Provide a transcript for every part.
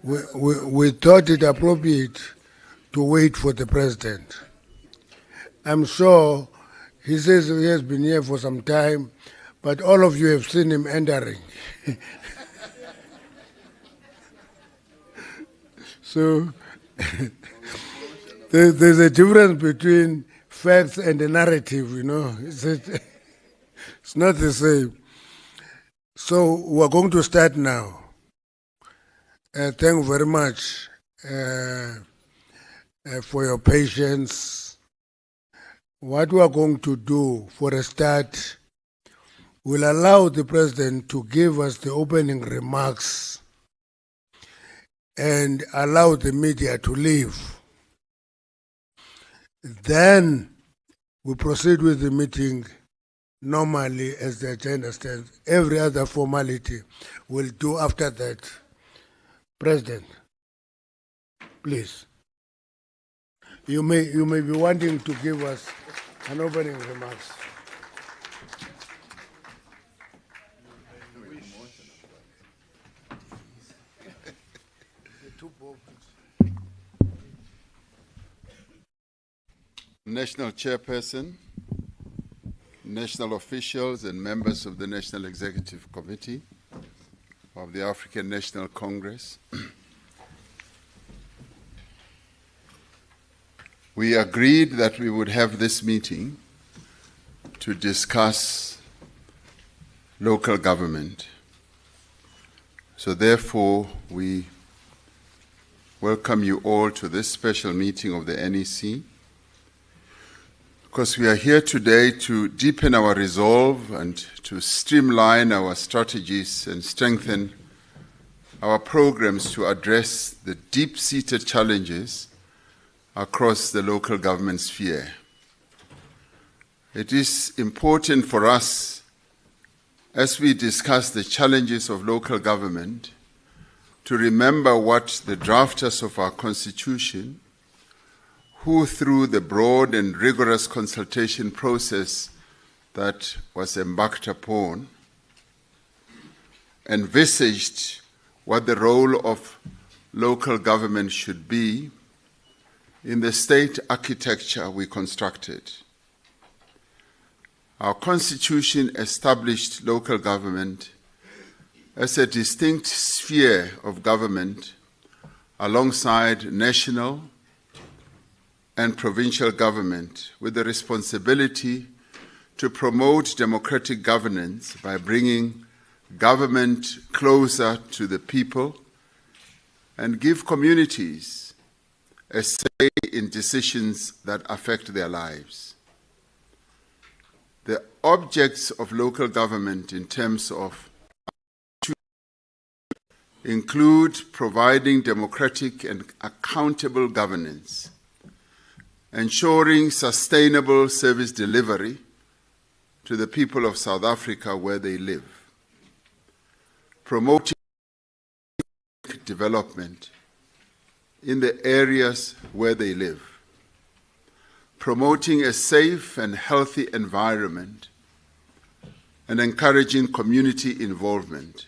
we thought it appropriate to wait for the president. I'm sure he says he has been here for some time, but all of you have seen him entering. So there's a difference between facts and the narrative, you know. It's not the same. So we're going to start now. Thank you very much for your patience. What we are going to do for a start, we'll allow the president to give us the opening remarks and allow the media to leave. Then we proceed with the meeting normally as the agenda stands. Every other formality we'll do after that. President, please. You may be wanting to give us an opening remarks. National Chairperson, national officials and members of the National Executive Committee of the African National Congress, we agreed that we would have this meeting to discuss local government. So therefore, we welcome you all to this special meeting of the NEC, because we are here today to deepen our resolve and to streamline our strategies and strengthen our programs to address the deep-seated challenges across the local government sphere. It is important for us, as we discuss the challenges of local government, to remember what the drafters of our Constitution, who through the broad and rigorous consultation process that was embarked upon, envisaged what the role of local government should be in the state architecture we constructed. Our Constitution established local government as a distinct sphere of government alongside national and provincial government, with the responsibility to promote democratic governance by bringing government closer to the people and give communities a say in decisions that affect their lives. The objects of local government in terms of include providing democratic and accountable governance, ensuring sustainable service delivery to the people of South Africa where they live, promoting development in the areas where they live, promoting a safe and healthy environment, and encouraging community involvement,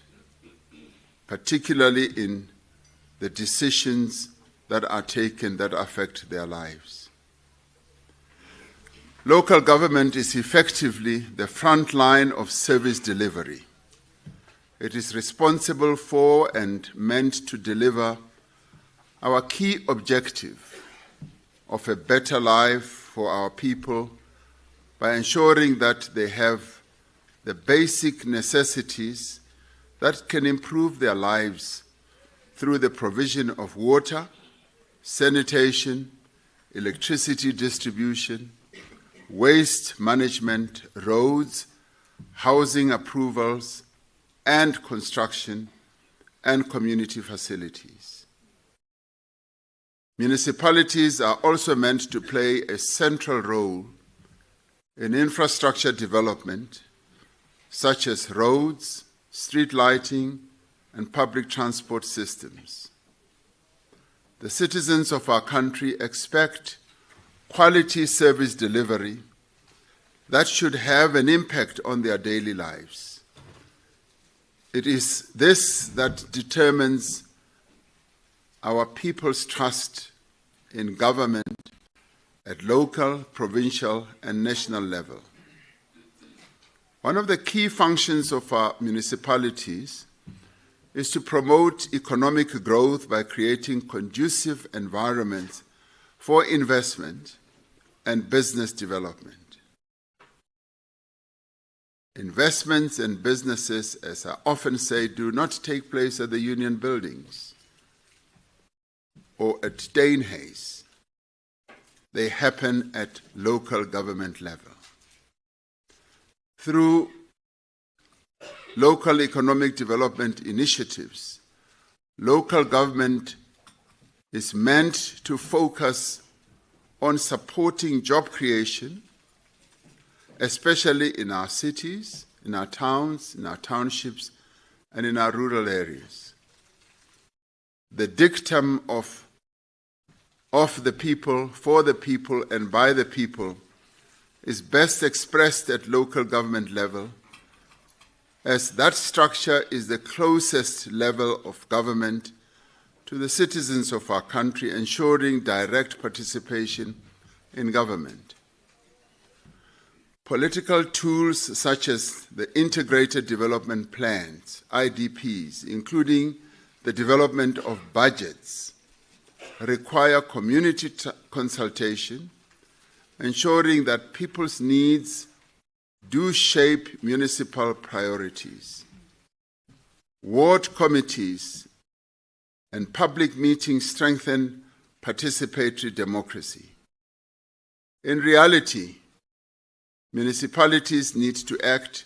particularly in the decisions that are taken that affect their lives. Local government is effectively the front line of service delivery. It is responsible for and meant to deliver our key objective of a better life for our people by ensuring that they have the basic necessities that can improve their lives through the provision of water, sanitation, electricity distribution, waste management, roads, housing approvals, and construction, and community facilities. Municipalities are also meant to play a central role in infrastructure development, such as roads, street lighting, and public transport systems. The citizens of our country expect quality service delivery that should have an impact on their daily lives. It is this that determines our people's trust in government at local, provincial, and national level. One of the key functions of our municipalities is to promote economic growth by creating conducive environments for investment and business development. Investments and businesses, as I often say, do not take place at the union buildings or at Steenhuis. They happen at local government level. Through local economic development initiatives, local government is meant to focus on supporting job creation, especially in our cities, in our towns, in our townships, and in our rural areas. The dictum of the people, for the people, and by the people is best expressed at local government level, as that structure is the closest level of government to the citizens of our country, ensuring direct participation in government. Political tools such as the Integrated Development Plans, IDPs, including the development of budgets, require community consultation, ensuring that people's needs do shape municipal priorities. Ward committees and public meetings strengthen participatory democracy. In reality, municipalities need to act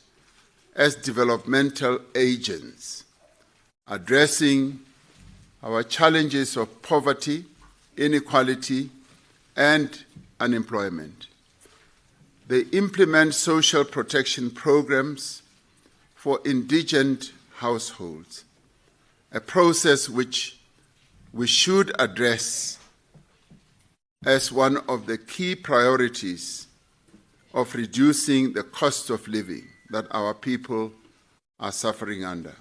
as developmental agents, addressing our challenges of poverty, inequality, and unemployment. They implement social protection programs for indigent households, a process which we should address as one of the key priorities of reducing the cost of living that our people are suffering under.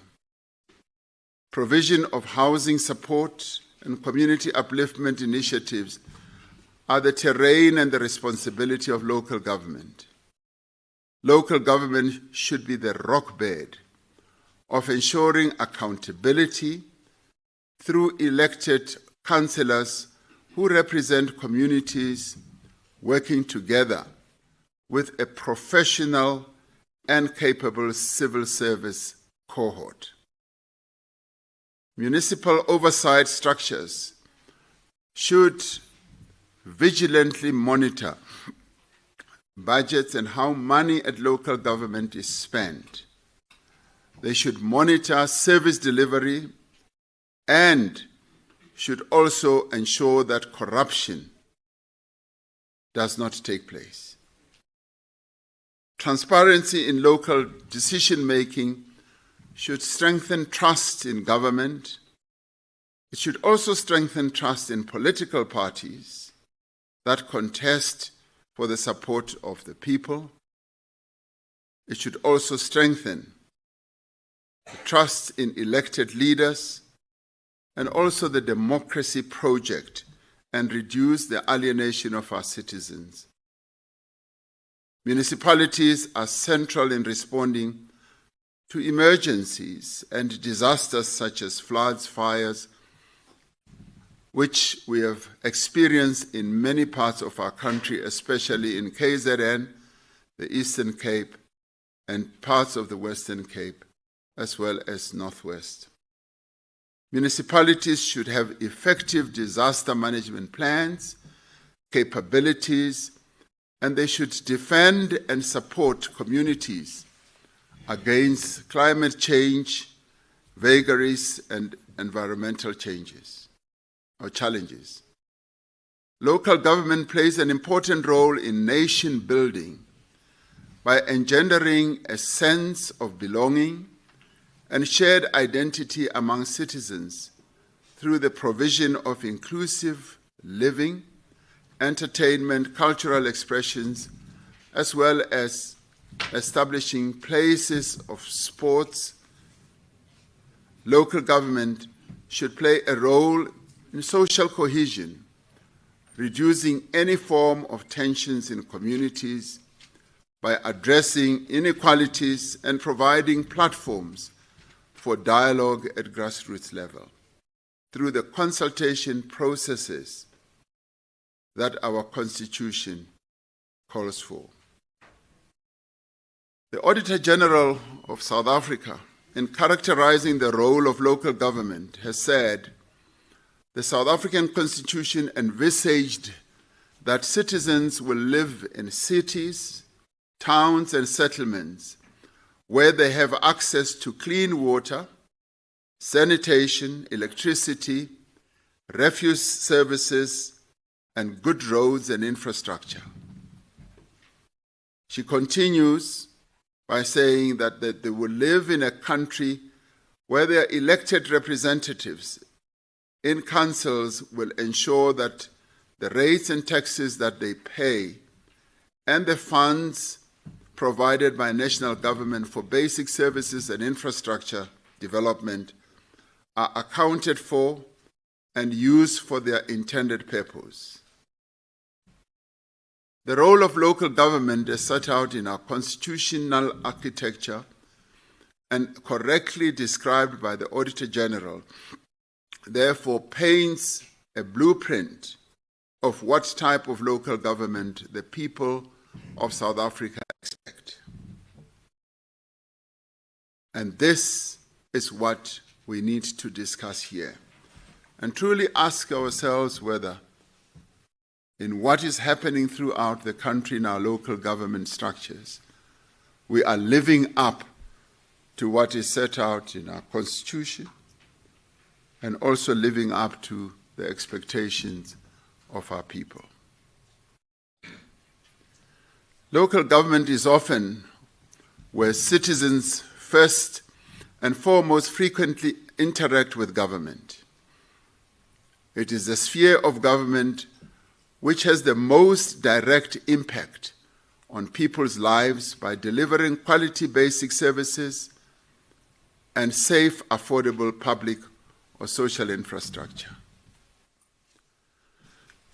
Provision of housing support and community upliftment initiatives are the terrain and the responsibility of local government. Local government should be the rock bed of ensuring accountability through elected councillors who represent communities working together with a professional and capable civil service cohort. Municipal oversight structures should vigilantly monitor budgets and how money at local government is spent. They should monitor service delivery and should also ensure that corruption does not take place. Transparency in local decision-making should strengthen trust in government. It should also strengthen trust in political parties that contest for the support of the people. It should also strengthen the trust in elected leaders and also the democracy project and reduce the alienation of our citizens. Municipalities are central in responding to emergencies and disasters such as floods, fires, which we have experienced in many parts of our country, especially in KZN, the Eastern Cape, and parts of the Western Cape, as well as Northwest. Municipalities should have effective disaster management plans, capabilities, and they should defend and support communities against climate change, vagaries, and environmental changes or challenges. Local government plays an important role in nation building by engendering a sense of belonging and shared identity among citizens through the provision of inclusive living, entertainment, cultural expressions, as well as establishing places of sports. Local government should play a role in social cohesion, reducing any form of tensions in communities by addressing inequalities and providing platforms for dialogue at grassroots level through the consultation processes that our Constitution calls for. The Auditor General of South Africa, in characterizing the role of local government, has said the South African Constitution envisaged that citizens will live in cities, towns, and settlements where they have access to clean water, sanitation, electricity, refuse services, and good roads and infrastructure. She continues by saying that they will live in a country where their elected representatives in councils will ensure that the rates and taxes that they pay and the funds provided by national government for basic services and infrastructure development are accounted for and used for their intended purpose. The role of local government is set out in our constitutional architecture and correctly described by the Auditor General, therefore paints a blueprint of what type of local government the people of South Africa expect. And this is what we need to discuss here and truly ask ourselves whether in what is happening throughout the country in our local government structures, we are living up to what is set out in our Constitution and also living up to the expectations of our people. Local government is often where citizens first and foremost frequently interact with government. It is the sphere of government which has the most direct impact on people's lives by delivering quality basic services and safe, affordable public or social infrastructure.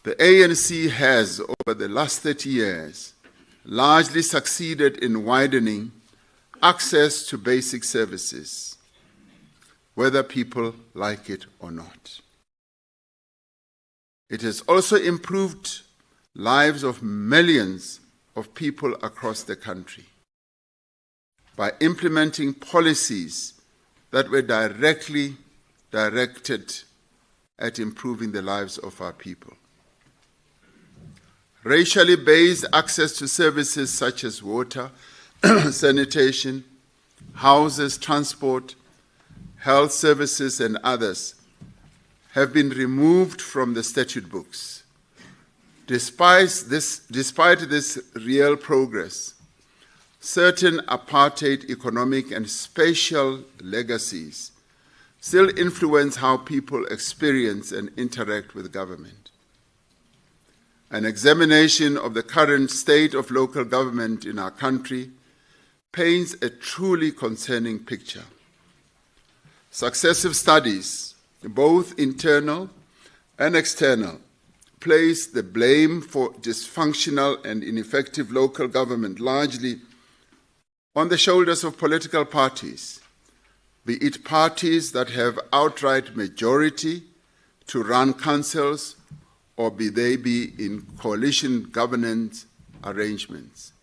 The ANC has, over the last 30 years, largely succeeded in widening access to basic services, whether people like it or not. It has also improved lives of millions of people across the country by implementing policies that were directly directed at improving the lives of our people. Racially based access to services such as water, sanitation, houses, transport, health services, and others have been removed from the statute books. Despite this real progress, certain apartheid economic and spatial legacies still influence how people experience and interact with government. An examination of the current state of local government in our country paints a truly concerning picture. Successive studies, both internal and external, place the blame for dysfunctional and ineffective local government largely on the shoulders of political parties, be it parties that have outright majority to run councils or be they in coalition governance arrangements.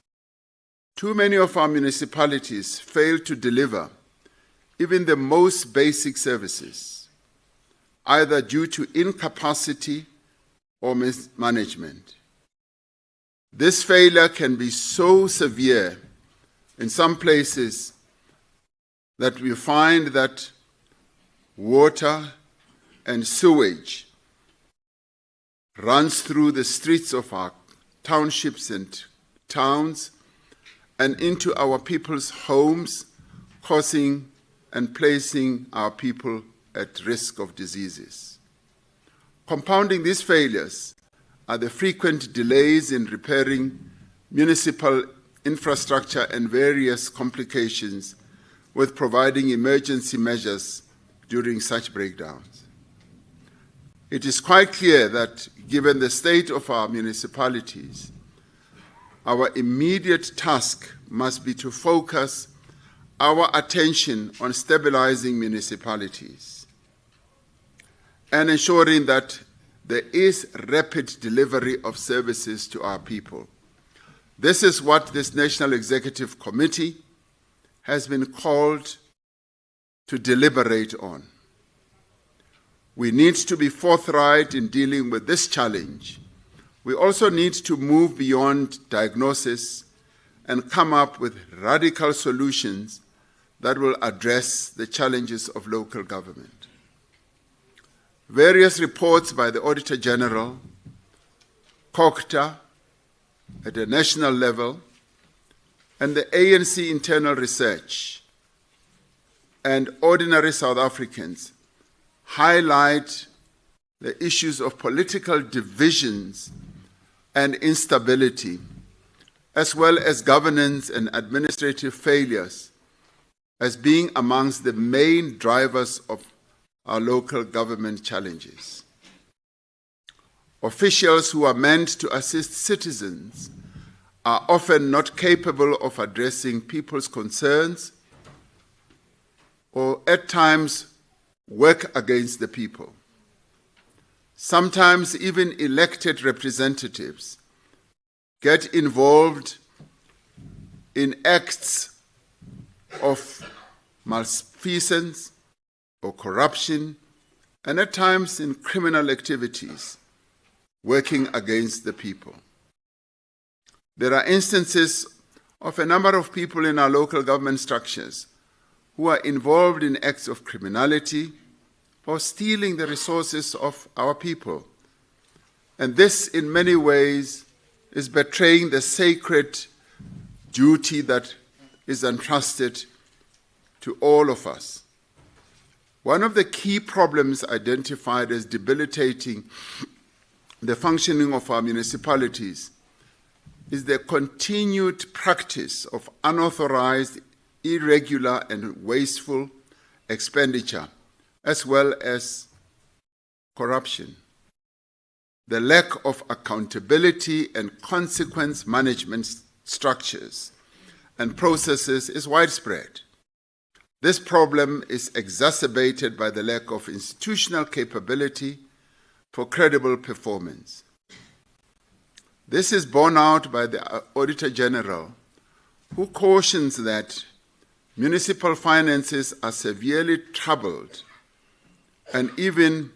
Too many of our municipalities fail to deliver even the most basic services, either due to incapacity or mismanagement. This failure can be so severe in some places that we find that water and sewage runs through the streets of our townships and towns and into our people's homes, causing and placing our people at risk of diseases. Compounding these failures are the frequent delays in repairing municipal infrastructure and various complications with providing emergency measures during such breakdowns. It is quite clear that, given the state of our municipalities, our immediate task must be to focus our attention on stabilizing municipalities and ensuring that there is rapid delivery of services to our people. This is what this National Executive Committee has been called to deliberate on. We need to be forthright in dealing with this challenge. We also need to move beyond diagnosis and come up with radical solutions that will address the challenges of local government. Various reports by the Auditor General, COCTA at a national level, and the ANC internal research, and ordinary South Africans highlight the issues of political divisions and instability, as well as governance and administrative failures, as being amongst the main drivers of our local government challenges. Officials who are meant to assist citizens are often not capable of addressing people's concerns, or at times work against the people. Sometimes even elected representatives get involved in acts of malfeasance or corruption, and at times in criminal activities working against the people. There are instances of a number of people in our local government structures who are involved in acts of criminality or stealing the resources of our people. And this, in many ways, is betraying the sacred duty that is entrusted to all of us. One of the key problems identified as debilitating the functioning of our municipalities is the continued practice of unauthorized, irregular, and wasteful expenditure, as well as corruption. The lack of accountability and consequence management structures and processes is widespread. This problem is exacerbated by the lack of institutional capability for credible performance. This is borne out by the Auditor General, who cautions that municipal finances are severely troubled, and even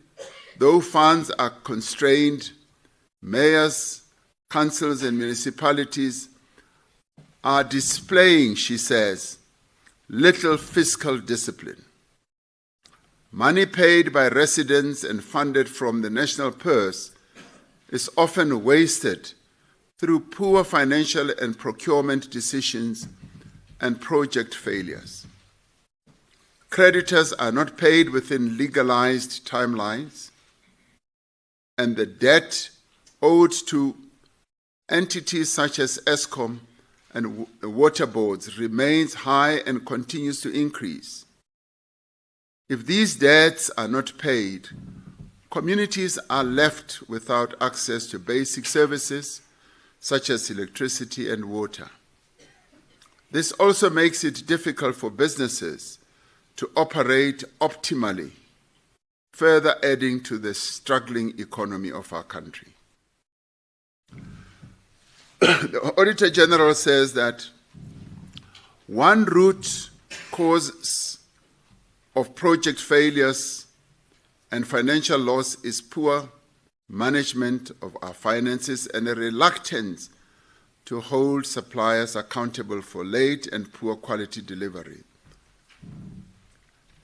though funds are constrained, mayors, councils, and municipalities are displaying, she says, little fiscal discipline. Money paid by residents and funded from the national purse is often wasted through poor financial and procurement decisions and project failures. Creditors are not paid within legalized timelines, and the debt owed to entities such as Eskom and water boards remains high and continues to increase. If these debts are not paid, communities are left without access to basic services such as electricity and water. This also makes it difficult for businesses to operate optimally, further adding to the struggling economy of our country. The Auditor General says that one root cause of project failures and financial loss is poor management of our finances and a reluctance to hold suppliers accountable for late and poor quality delivery.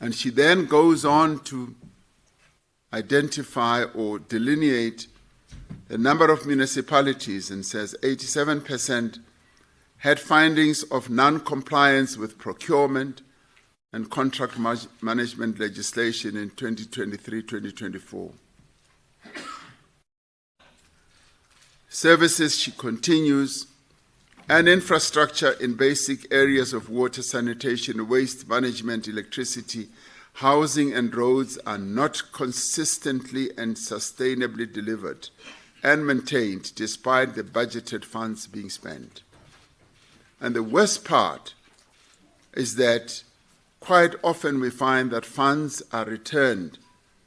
And she then goes on to identify or delineate the number of municipalities and says 87% had findings of non-compliance with procurement and contract management legislation in 2023-2024. Services, she continues, and infrastructure in basic areas of water, sanitation, waste management, electricity, housing and roads are not consistently and sustainably delivered and maintained despite the budgeted funds being spent. And the worst part is that quite often we find that funds are returned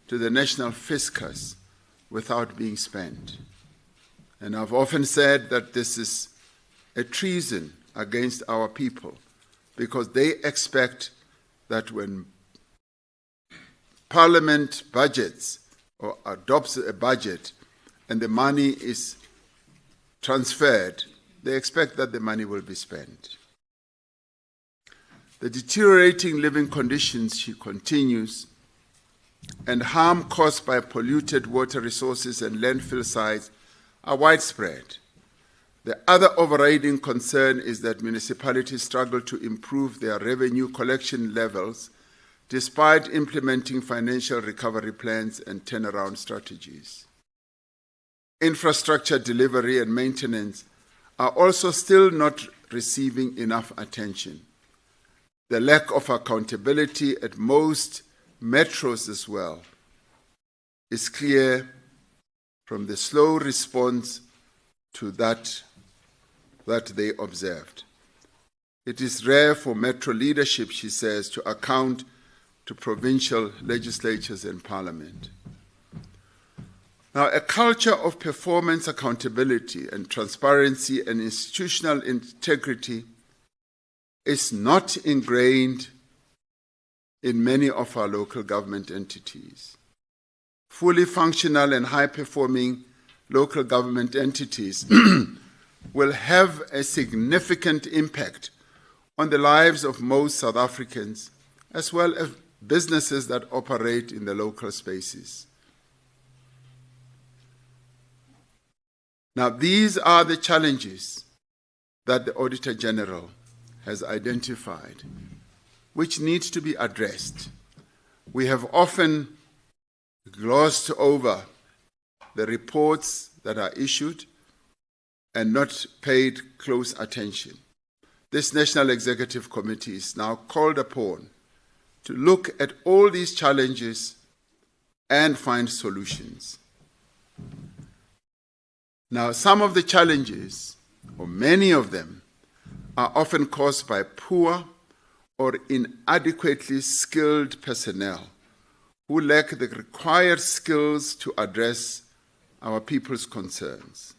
to the national fiscus without being spent. And I've often said that this is a treason against our people, because they expect that when Parliament budgets or adopts a budget and the money is transferred, they expect that the money will be spent. The deteriorating living conditions, she continues, and harm caused by polluted water resources and landfill sites are widespread. The other overriding concern is that municipalities struggle to improve their revenue collection levels despite implementing financial recovery plans and turnaround strategies. Infrastructure delivery and maintenance are also still not receiving enough attention. The lack of accountability at most metros as well is clear from the slow response to that they observed. It is rare for metro leadership, she says, to account to provincial legislatures and parliament. Now, a culture of performance accountability and transparency and institutional integrity is not ingrained in many of our local government entities. Fully functional and high-performing local government entities will have a significant impact on the lives of most South Africans, as well as businesses that operate in the local spaces. Now, these are the challenges that the Auditor General has identified, which need to be addressed. We have often glossed over the reports that are issued and not paid close attention. This National Executive Committee is now called upon to look at all these challenges and find solutions. Now, some of the challenges, or many of them, are often caused by poor or inadequately skilled personnel who lack the required skills to address our people's concerns.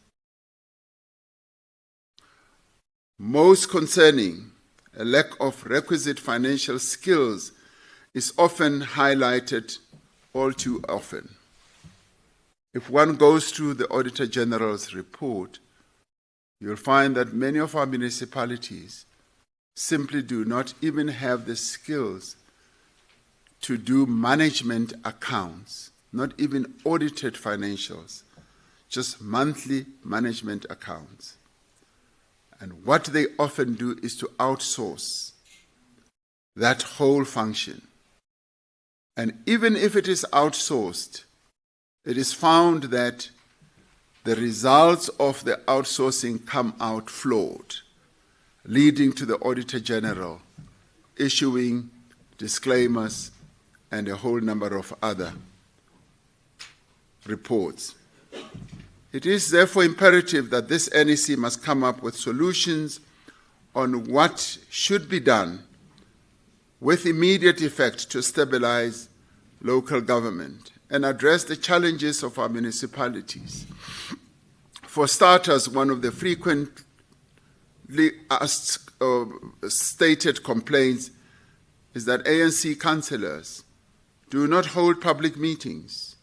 Most concerning, a lack of requisite financial skills is often highlighted all too often. If one goes through the Auditor General's report, you'll find that many of our municipalities simply do not even have the skills to do management accounts, not even audited financials, just monthly management accounts. And what they often do is to outsource that whole function. And even if it is outsourced, it is found that the results of the outsourcing come out flawed, leading to the Auditor General issuing disclaimers and a whole number of other reports. It is therefore imperative that this NEC must come up with solutions on what should be done with immediate effect to stabilize local government and address the challenges of our municipalities. For starters, one of the frequently asked stated complaints is that ANC councillors do not hold public meetings,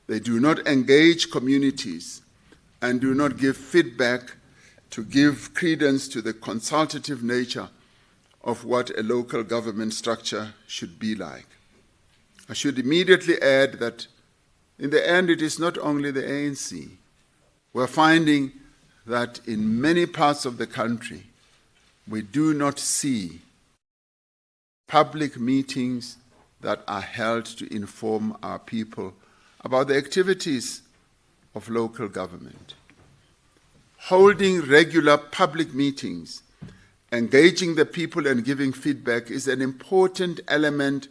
they do not engage communities, and do not give feedback to give credence to the consultative nature of what a local government structure should be like. I should immediately add that in the end, it is not only the ANC. We're finding that in many parts of the country, we do not see public meetings that are held to inform our people about the activities of local government. Holding regular public meetings, engaging the people and giving feedback is an important element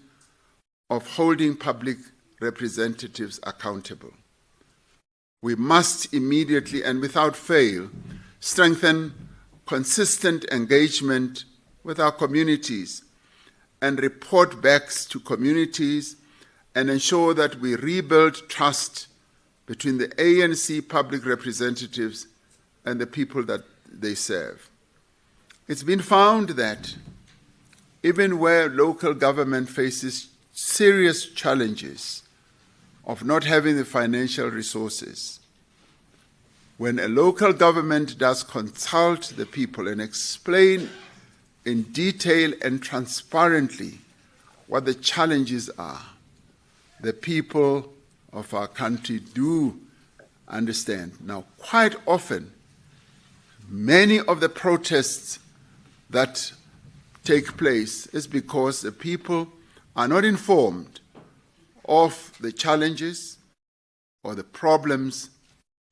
of holding public representatives accountable. We must immediately and without fail strengthen consistent engagement with our communities and report backs to communities and ensure that we rebuild trust between the ANC public representatives and the people that they serve. It's been found that even where local government faces serious challenges of not having the financial resources, when a local government does consult the people and explain in detail and transparently what the challenges are, the people of our country do understand. Now, quite often, many of the protests that take place is because the people are not informed of the challenges or the problems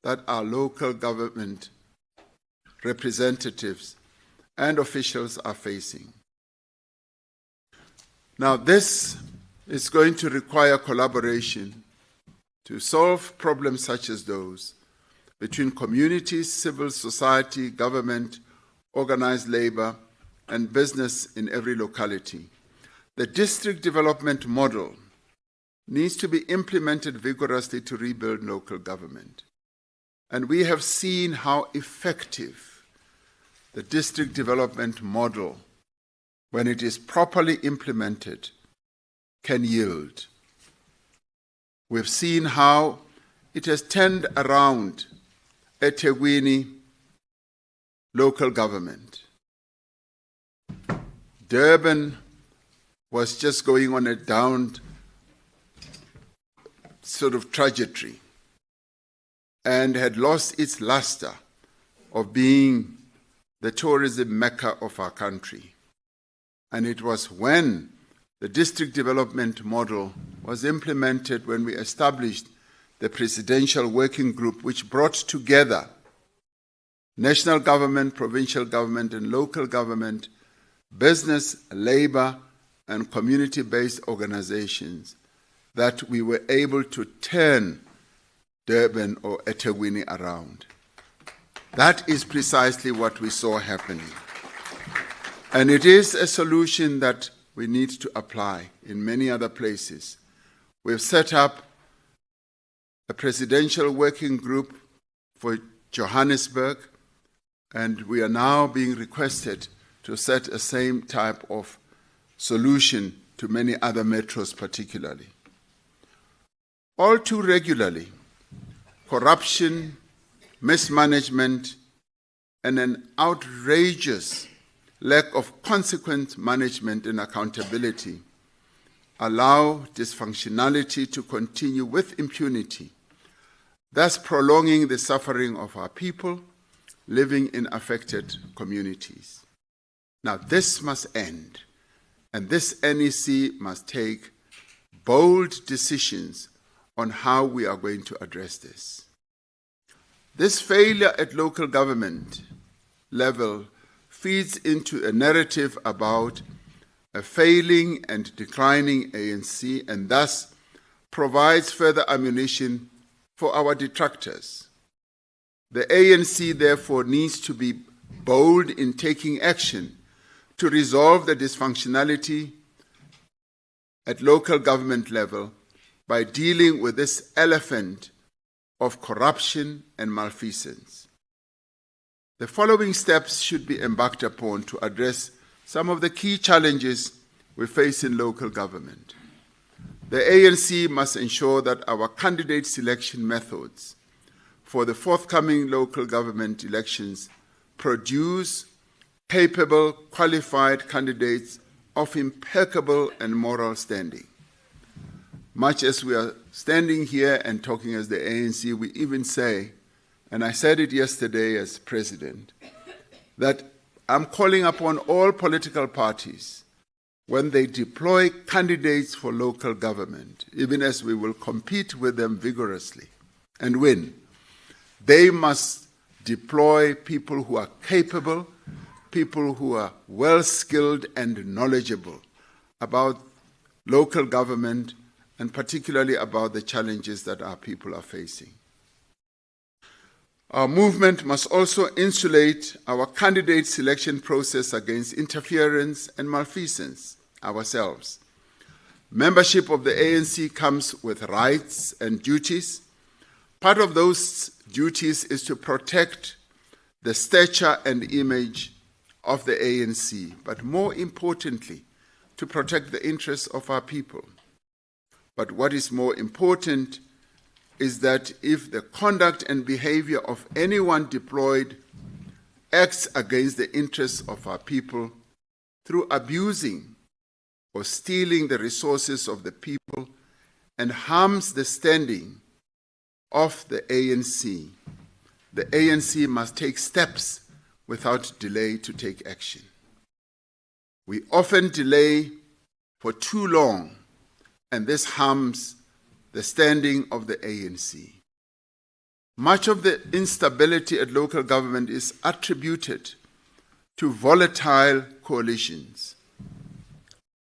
that our local government representatives and officials are facing. Now, this is going to require collaboration to solve problems such as those between communities, civil society, government, organized labor, and business in every locality. The district development model needs to be implemented vigorously to rebuild local government. And we have seen how effective the district development model, when it is properly implemented, can yield. We've seen how it has turned around eThekwini local government. Durban was just going on a down sort of trajectory and had lost its luster of being the tourism mecca of our country. And it was when the district development model was implemented, when we established the presidential working group, which brought together national government, provincial government, and local government, business, labor, and community-based organizations, that we were able to turn Durban or eThekwini around. That is precisely what we saw happening. And it is a solution that we need to apply in many other places. We've set up a presidential working group for Johannesburg, and we are now being requested to set a same type of solution to many other metros particularly. All too regularly, corruption, mismanagement, and an outrageous lack of consequent management and accountability allow dysfunctionality to continue with impunity, thus prolonging the suffering of our people living in affected communities. Now, this must end, and this NEC must take bold decisions on how we are going to address this. This failure at local government level feeds into a narrative about a failing and declining ANC, and thus provides further ammunition for our detractors. The ANC, therefore, needs to be bold in taking action to resolve the dysfunctionality at local government level by dealing with this elephant of corruption and malfeasance. The following steps should be embarked upon to address some of the key challenges we face in local government. The ANC must ensure that our candidate selection methods for the forthcoming local government elections produce capable, qualified candidates of impeccable and moral standing. Much as we are standing here and talking as the ANC, we even say, and I said it yesterday as president, that I'm calling upon all political parties, when they deploy candidates for local government, even as we will compete with them vigorously and win, they must deploy people who are capable, people who are well-skilled and knowledgeable about local government, and particularly about the challenges that our people are facing. Our movement must also insulate our candidate selection process against interference and malfeasance ourselves. Membership of the ANC comes with rights and duties. Part of those duties is to protect the stature and image of the ANC, but more importantly, to protect the interests of our people. But what is more important is that if the conduct and behavior of anyone deployed acts against the interests of our people through abusing or stealing the resources of the people and harms the standing of the ANC must take steps without delay to take action. We often delay for too long, and this harms the standing of the ANC. Much of the instability at local government is attributed to volatile coalitions.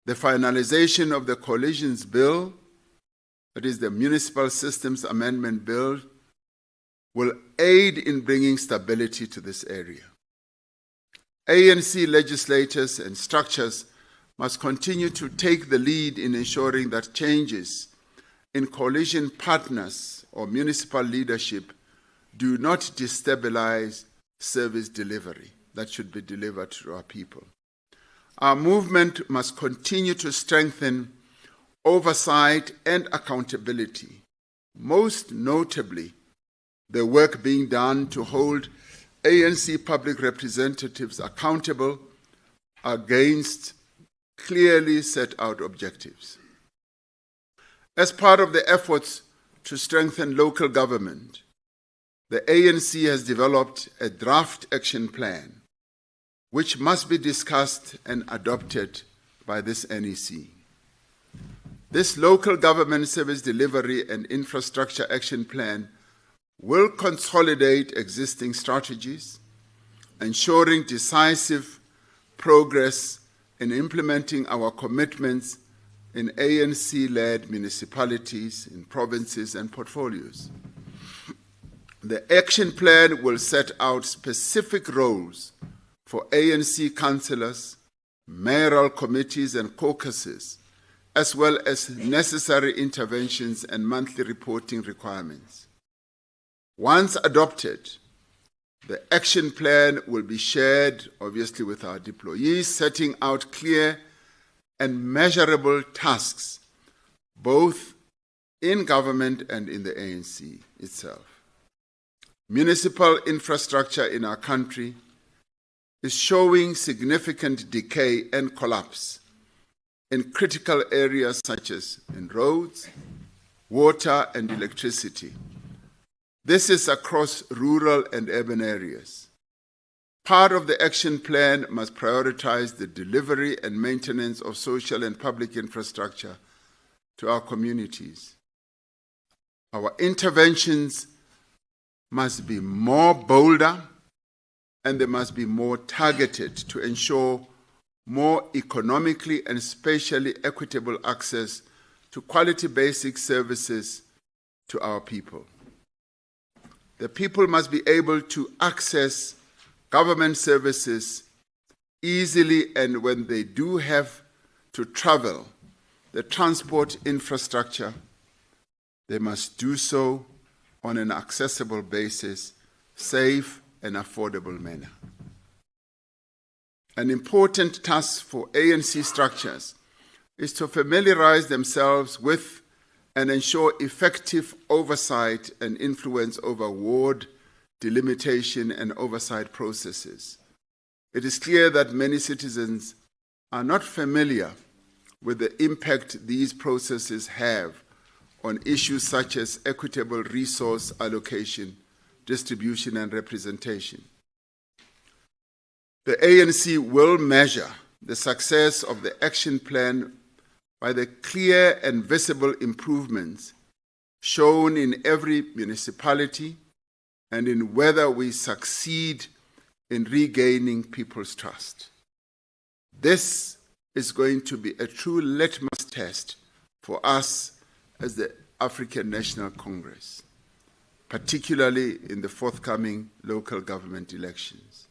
The finalization of the coalitions bill, that is the Municipal Systems Amendment Bill, will aid in bringing stability to this area. ANC legislators and structures must continue to take the lead in ensuring that changes in coalition partners or municipal leadership do not destabilize service delivery that should be delivered to our people. Our movement must continue to strengthen oversight and accountability, most notably the work being done to hold ANC public representatives accountable against clearly set out objectives. As part of the efforts to strengthen local government, the ANC has developed a draft action plan which must be discussed and adopted by this NEC. This local government service delivery and infrastructure action plan will consolidate existing strategies, ensuring decisive progress in implementing our commitments in ANC-led municipalities, in provinces and portfolios. The action plan will set out specific roles for ANC councillors, mayoral committees and caucuses, as well as necessary interventions and monthly reporting requirements. Once adopted, the action plan will be shared, obviously, with our deployees, setting out clear and measurable tasks, both in government and in the ANC itself. Municipal infrastructure in our country is showing significant decay and collapse in critical areas such as in roads, water, and electricity. This is across rural and urban areas. Part of the action plan must prioritize the delivery and maintenance of social and public infrastructure to our communities. Our interventions must be more bolder and they must be more targeted to ensure more economically and spatially equitable access to quality basic services to our people. The people must be able to access government services easily, and when they do have to travel, the transport infrastructure, they must do so on an accessible basis, safe and affordable manner. An important task for ANC structures is to familiarize themselves with and ensure effective oversight and influence over ward delimitation and oversight processes. It is clear that many citizens are not familiar with the impact these processes have on issues such as equitable resource allocation, distribution, and representation. The ANC will measure the success of the action plan by the clear and visible improvements shown in every municipality and in whether we succeed in regaining people's trust. This is going to be a true litmus test for us as the African National Congress, particularly in the forthcoming local government elections.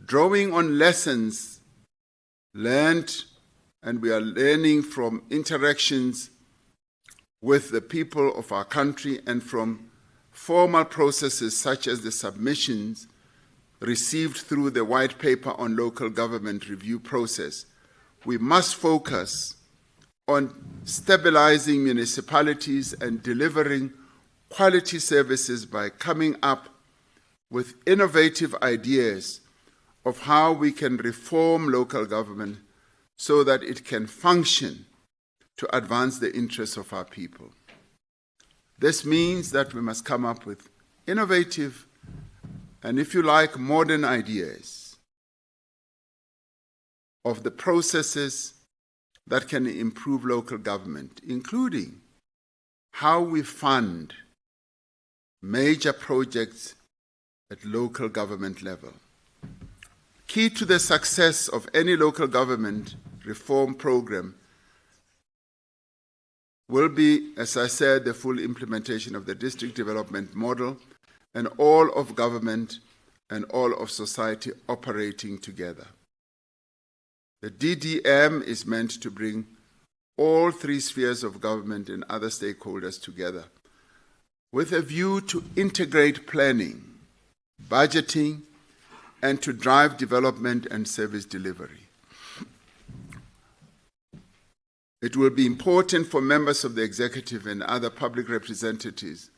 Drawing on lessons learned, and we are learning from interactions with the people of our country and from formal processes such as the submissions received through the white paper on local government review process, we must focus on stabilizing municipalities and delivering quality services by coming up with innovative ideas of how we can reform local government so that it can function to advance the interests of our people. This means that we must come up with innovative and, if you like, modern ideas of the processes that can improve local government, including how we fund major projects at local government level. Key to the success of any local government reform program will be, as I said, the full implementation of the district development model and all of government and all of society operating together. The DDM is meant to bring all three spheres of government and other stakeholders together with a view to integrate planning, budgeting, and to drive development and service delivery. It will be important for members of the executive and other public representatives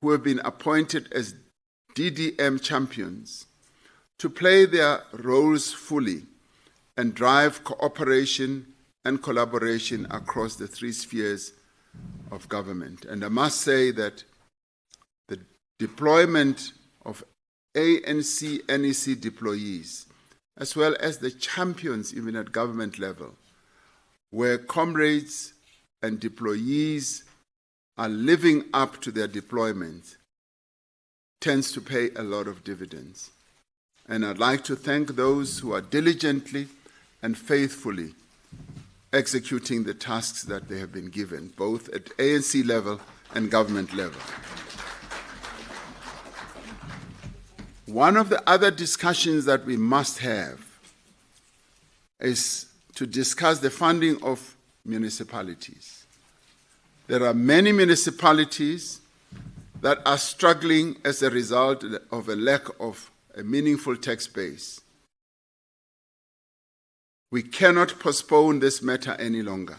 who have been appointed as DDM champions to play their roles fully and drive cooperation and collaboration across the three spheres of government. And I must say that the deployment of ANC, NEC deployees, as well as the champions even at government level, where comrades and deployees are living up to their deployment, tends to pay a lot of dividends. And I'd like to thank those who are diligently and faithfully executing the tasks that they have been given, both at ANC level and government level. One of the other discussions that we must have is to discuss the funding of municipalities. There are many municipalities that are struggling as a result of a lack of a meaningful tax base. We cannot postpone this matter any longer.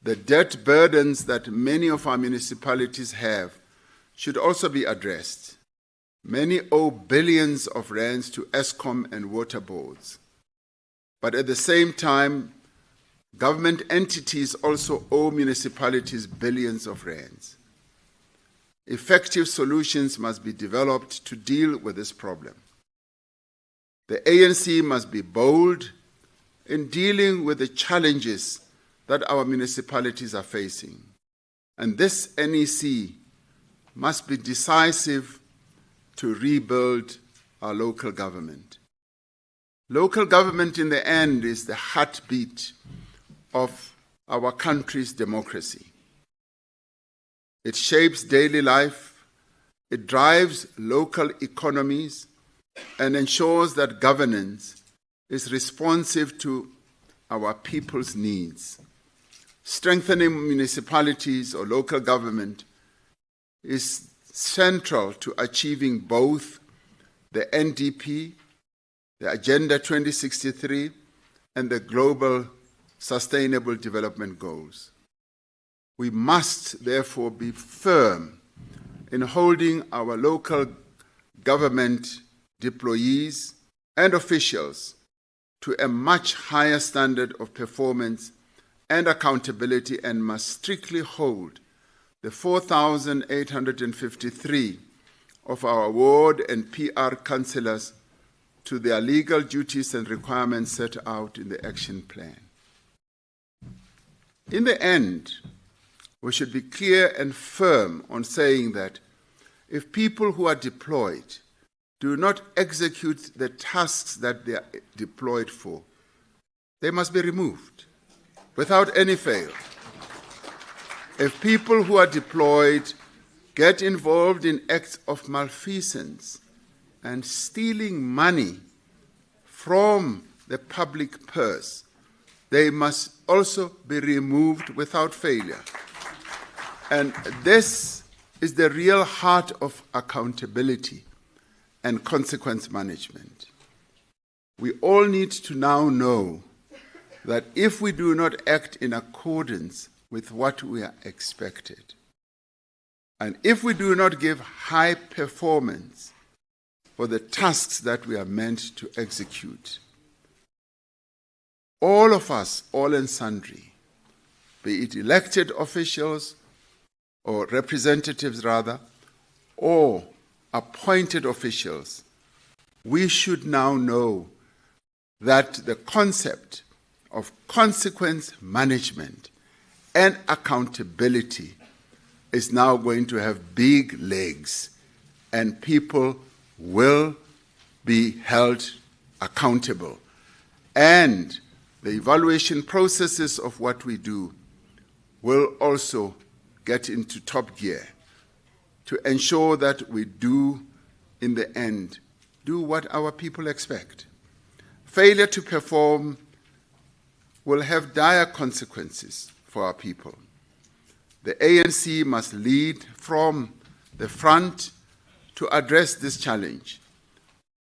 The debt burdens that many of our municipalities have should also be addressed. Many owe billions of rands to Eskom and water boards. But at the same time, government entities also owe municipalities billions of rands. Effective solutions must be developed to deal with this problem. The ANC must be bold in dealing with the challenges that our municipalities are facing. And this NEC must be decisive to rebuild our local government. Local government, in the end, is the heartbeat of our country's democracy. It shapes daily life, it drives local economies, and ensures that governance is responsive to our people's needs. Strengthening municipalities or local government is central to achieving both the NDP, the Agenda 2063, and the Global Sustainable Development Goals. We must therefore be firm in holding our local government deployees and officials to a much higher standard of performance and accountability, and must strictly hold the 4,853 of our ward and PR councillors to their legal duties and requirements set out in the action plan. In the end, we should be clear and firm on saying that if people who are deployed do not execute the tasks that they are deployed for, they must be removed without any fail. If people who are deployed get involved in acts of malfeasance and stealing money from the public purse, they must also be removed without failure. And this is the real heart of accountability and consequence management. We all need to now know that if we do not act in accordance with what we are expected, and if we do not give high performance for the tasks that we are meant to execute, all of us, all and sundry, be it elected officials or representatives rather, or appointed officials, we should now know that the concept of consequence management and accountability is now going to have big legs, and people will be held accountable. And the evaluation processes of what we do will also get into top gear to ensure that we do, in the end, do what our people expect. Failure to perform will have dire consequences for our people. The ANC must lead from the front to address this challenge.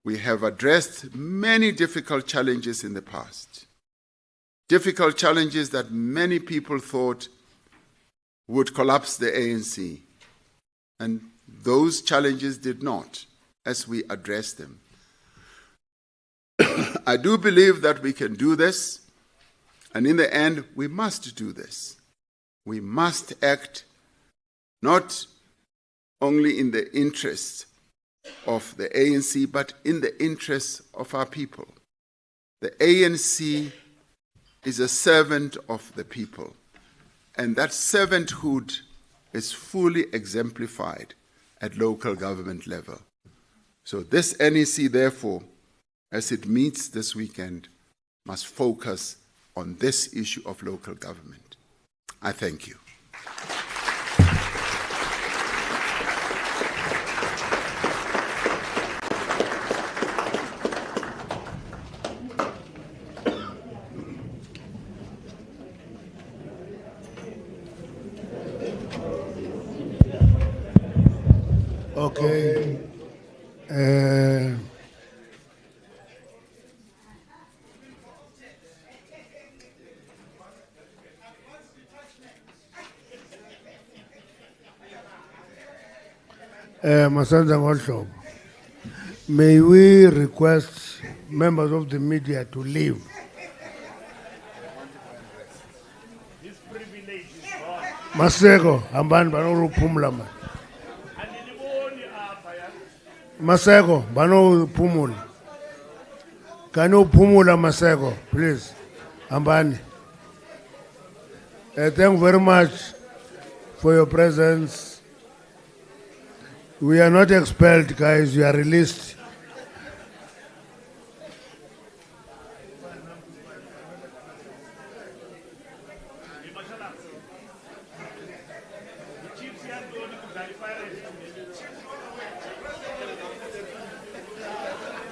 We have addressed many difficult challenges in the past, difficult challenges that many people thought would collapse the ANC, and those challenges did not, as we addressed them. I do believe that we can do this, and in the end, we must do this. We must act not only in the interests of the ANC, but in the interests of our people. The ANC is a servant of the people, and that servanthood is fully exemplified at local government level. So this NEC, therefore, as it meets this weekend, must focus on this issue of local government. I thank you. Okay. Masanza Ngolhlobo, may we request members of the media to leave? Maseko, hambani banokuphumula man. Maseko, banokuphumula. Can you phumula Maseko, please? Hambani. Thank you very much for your presence. We are not expelled, guys. You are released.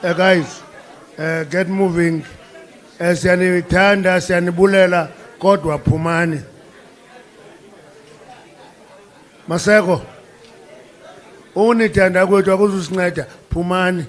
Guys, get moving. Siyanithanda, siyanibulela, kodwa phumani. Maseko. Onithanda kwethu akuzusinceda phumani.